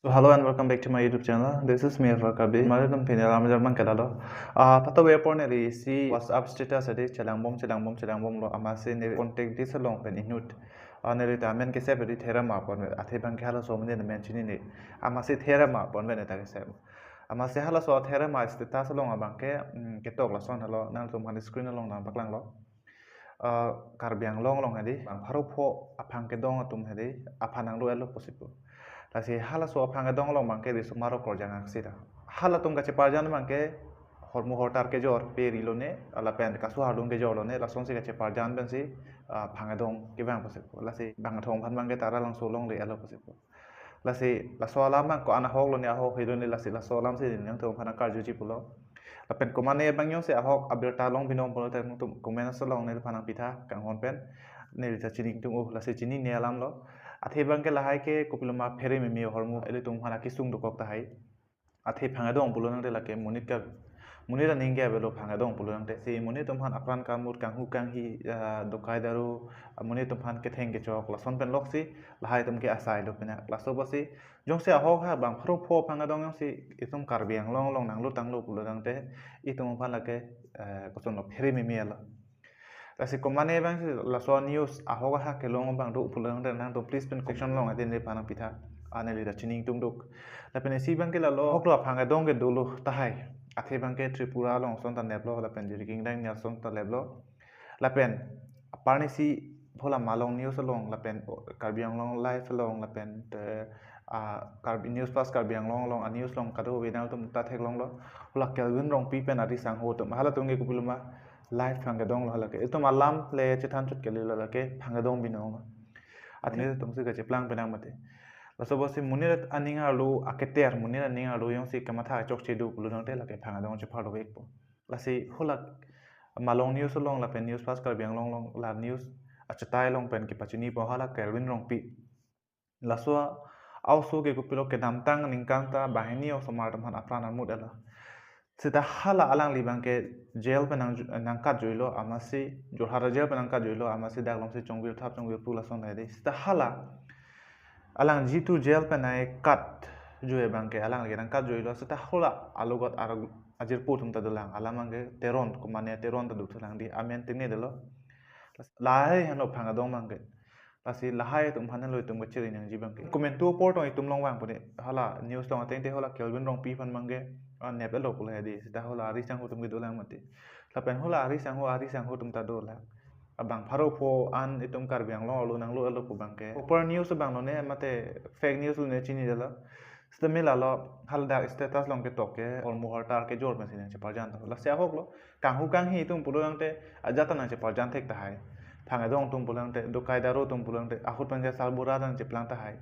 So hello and welcome back to my YouTube channel. This is me Farkabi. Maladum pinil amajarman kadalo. Pato webpon eri si WhatsApp status edi chalangbom lo amase ne contact di salong pen inut. Neri tamen ke sep edi thera ma pon athe bang ke hala so mene ne mention ni amase thera ma pon bene ta ke sep. Amase hala so thera ma status salong abang ke tok la son halo nang tum han screen along nang baklang lo. Karbiang long edi bang pharu pho apang ke dong tum edi aphanang lo elo possible. Lasi hala so phanga dong long mangke di sumaro korjang aksida hala tum gache parjan mangke hormu hotar ke jor peri lone ala pen kasu hardung ke jor lone lason se gache parjan ben si phanga dong ke bang pose lasi bang thong phan mangke tara lang so long le alo pose lasi laso alam ko ana hok lone a hok hilone lasi laso alam se din yang thong phana karju ji pulo lapen komane bang yong se ahok abir ta long binom pulo tum komena so long ne phana pitha kang hon pen ne ta chining tung lasi chini ne alam lo athe bangke lahai ke kopiloma phere mimi hormu ele tung hana kisung dokok tahai athe phanga dong pulonang de lake munira ningge belo phanga dong pulonang te si muni tum han apran kamur kanghu kanghi dokai daru muni tum han ke theng ke chok lason pen loksi lahai tum ke asai do pena laso basi jong se ahok ha bang phro pho phanga dong si itum karbiang long nang lu tang lu pulonang te itum phan lake koson lo phere mimi ala Kasi komane bang la so news ahoga ha ke long bang do pulang dan nang to please pen section long atin le panang pitha ane le da chining tung duk la pen si bang ke la lo hok lo phanga dong ke dolo tahai athe bang ke tripura long son ta neblo la pen jiri king dang nya son ta leblo la pen parni si phola malong news long la pen karbiang long live long la pen karbi news pas karbiang long a news long kado wenal tum ta thek long lo la kelvin rong pi pen adi sang ho tum hala tung ke kupuluma live phanga dong lo lake itu malam le chitan chut kele lo lake phanga dong binong athe tum se gache plang penang mate la so bosi munira aninga lu aketer munira aninga lu yong si kamatha chok che du pulu nong te lake phanga dong che phalo wek po la si hulak malong news long la pen news pas kar biang long la news achatai long pen ki pachini po hala kelvin rong pi la so au so ke kupilo ke damtang ningkanta bahini o somar man apran mud ala Sita hala alang libang ke jail penang nangkat joilo amasi jorhara jail penangkat joilo amasi daglom si chongwil thap chongwil pula son dai sita hala alang jitu jail penai kat joe bang ke alang lagi nangkat joilo sita hala alugot arag ajir putum tadulang alamang ke teron kumane teron tadu tulang di amen tingne delo lahai hano phanga dong mang ke pasi lahai tum hanan loi tum gachiri nang jibang ke comment tu port oi tum long wang pune hala news long ateng te hala kelvin rong pi fan mangge nep elo pula di sita hola ari sang hutum gitu lang mati lapen hola ari sang hutum ta do lang abang pharo pho an itum kar biang lo lu nang lu elo pu bang ke upper news bang lo ne mate fake news lu ne chini dala sita mila lo hal da status long ke tok ke or mu har tar ke jor ma sin che parjan ta la sia hok lo kang hu kang hi tum pulu lang te ajata na che parjan thek ta hai phanga dong tum pulang te do kai daro tum pulang te ahut pang sal bura dang che plang ta hai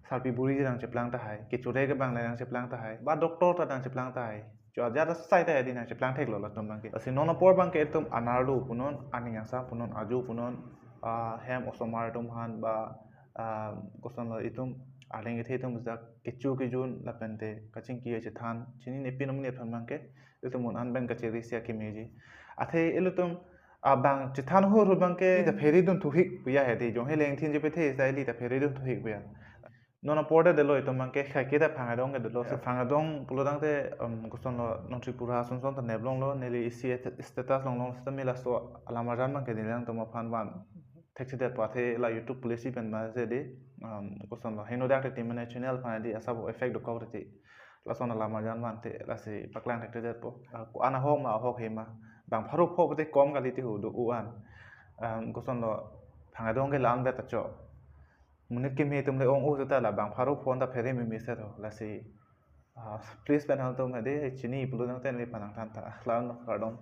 salpi buri dang che plang ta hai ke chure ke bang dang che plang ta hai ba doctor ta dang che plang ta hai cho ja sai ta di nang che plang thek lo la tum bang ke asi non por bang ke tum anarlu punon ani sa punon aju punon hem osomar tum han ba kosan lo itum aleng the tum za ke chu ke jun la pente kaching ki che than chini ne pinum ne phan bang ke itum an bang ka che risia ke meji athe ilutum bang chithan ho ru bang ke da pheri dun thu hik puya he de jong he leng thin je pe the sai li da pheri dun thu hik puya nona porta de lo ito man ke khai ke da phanga dong de lo se phanga dong pulo dang te gusto lo non tripura son ta neblong lo neli isi status long sta mila so alamaran man ke dilang to ma phan ban thekse de pathe la youtube policy pen ma se de gusto lo heno da te mane channel phan di asa bo effect do ko te la son alamaran man te la se paklang thekte de po ko ana ho ma ho he ma bang pharu pho te kom gali te hu do u an gusto lo phanga dong ke lang da ta cho Munit ke mi tum le ong u ta la bang pharu phone ta phere mi se tho la si please ban hal tum ade chini pulu nang ten le panang than ta la no kardom